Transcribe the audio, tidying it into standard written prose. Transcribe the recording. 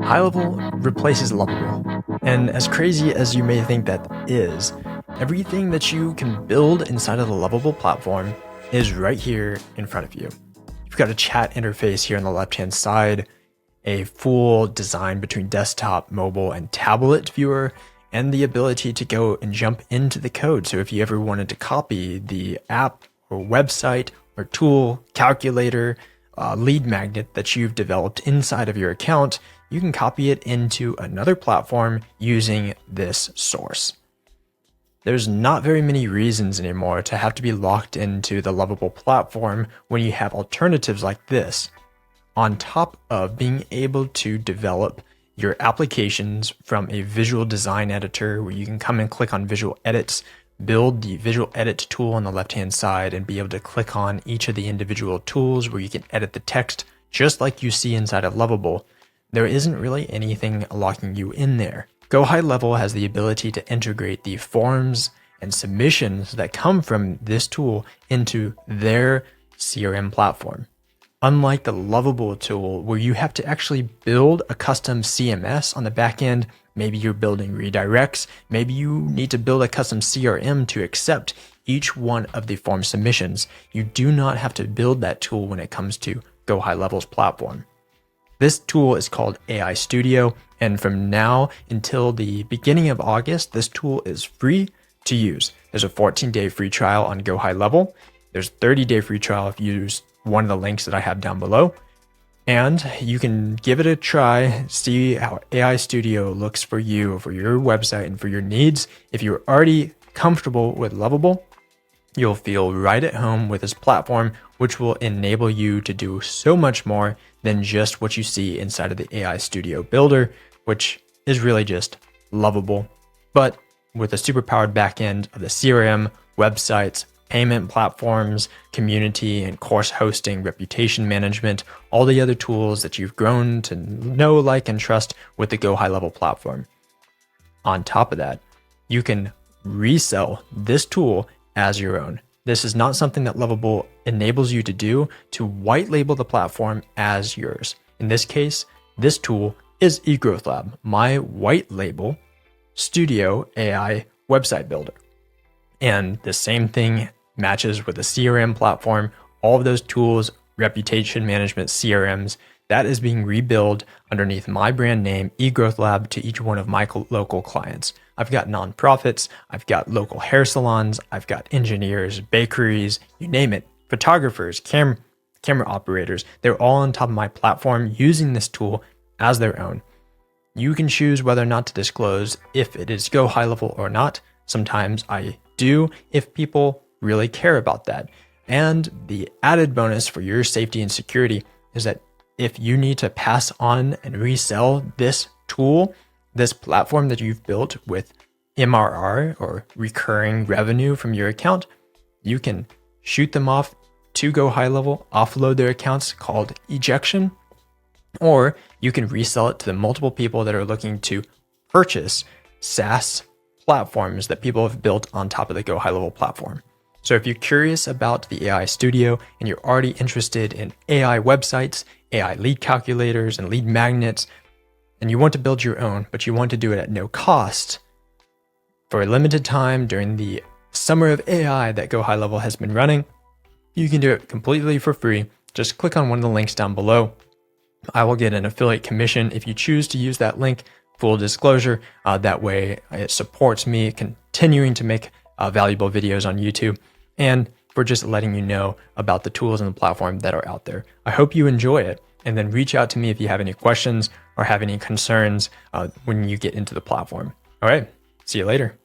HighLevel replaces Lovable. And as crazy as you may think that is, everything that you can build inside of the Lovable platform is right here in front of you. You've got a chat interface here on the left-hand side, a full design between desktop, mobile, and tablet viewer, and the ability to go and jump into the code. So if you ever wanted to copy the app or website or tool, calculator, lead magnet that you've developed inside of your account, you can copy it into another platform using this source. There's not very many reasons anymore to have to be locked into the Lovable platform when you have alternatives like this, on top of being able to develop your applications from a visual design editor where you can come and click on visual edits, build the visual edit tool on the left-hand side and be able to click on each of the individual tools where you can edit the text just like you see inside of Lovable. There isn't really anything locking you in there. GoHighLevel has the ability to integrate the forms and submissions that come from this tool into their CRM platform. Unlike the Lovable tool where you have to actually build a custom CMS on the back end, maybe you're building redirects, maybe you need to build a custom CRM to accept each one of the form submissions. You do not have to build that tool when it comes to GoHighLevel's platform. This tool is called AI Studio, and from now until the beginning of August, this tool is free to use. There's a 14-day free trial on GoHighLevel. There's a 30-day free trial if you use one of the links that I have down below. And you can give it a try, see how AI Studio looks for you, for your website, and for your needs. If you're already comfortable with Lovable, you'll feel right at home with this platform, which will enable you to do so much more than just what you see inside of the AI Studio Builder, which is really just Lovable, but with a superpowered backend of the CRM, websites, payment platforms, community and course hosting, reputation management, all the other tools that you've grown to know, like, and trust with the GoHighLevel platform. On top of that, you can resell this tool as your own. This is not something that Lovable enables you to do, to white label the platform as yours. In this case, this tool is eGrowthLab, my white label studio AI website builder. And the same thing matches with the CRM platform, all of those tools, reputation management, CRMs, that is being rebuilt underneath my brand name, eGrowthLab, to each one of my local clients. I've got nonprofits, I've got local hair salons, I've got engineers, bakeries, you name it, photographers, camera operators. They're all on top of my platform using this tool as their own. You can choose whether or not to disclose if it is GoHighLevel or not. Sometimes I do if people really care about that. And the added bonus for your safety and security is that if you need to pass on and resell this tool, this platform that you've built with MRR or recurring revenue from your account, you can shoot them off to GoHighLevel, offload their accounts called ejection, or you can resell it to the multiple people that are looking to purchase SaaS platforms that people have built on top of the GoHighLevel platform. So if you're curious about the AI Studio and you're already interested in AI websites, AI lead calculators, and lead magnets, and you want to build your own, but you want to do it at no cost, for a limited time during the summer of AI that GoHighLevel has been running, you can do it completely for free. Just click on one of the links down below. I will get an affiliate commission if you choose to use that link. Full disclosure, that way it supports me continuing to make valuable videos on YouTube, and for just letting you know about the tools and the platform that are out there. I hope you enjoy it, and then reach out to me if you have any questions or have any concerns when you get into the platform. All right, see you later.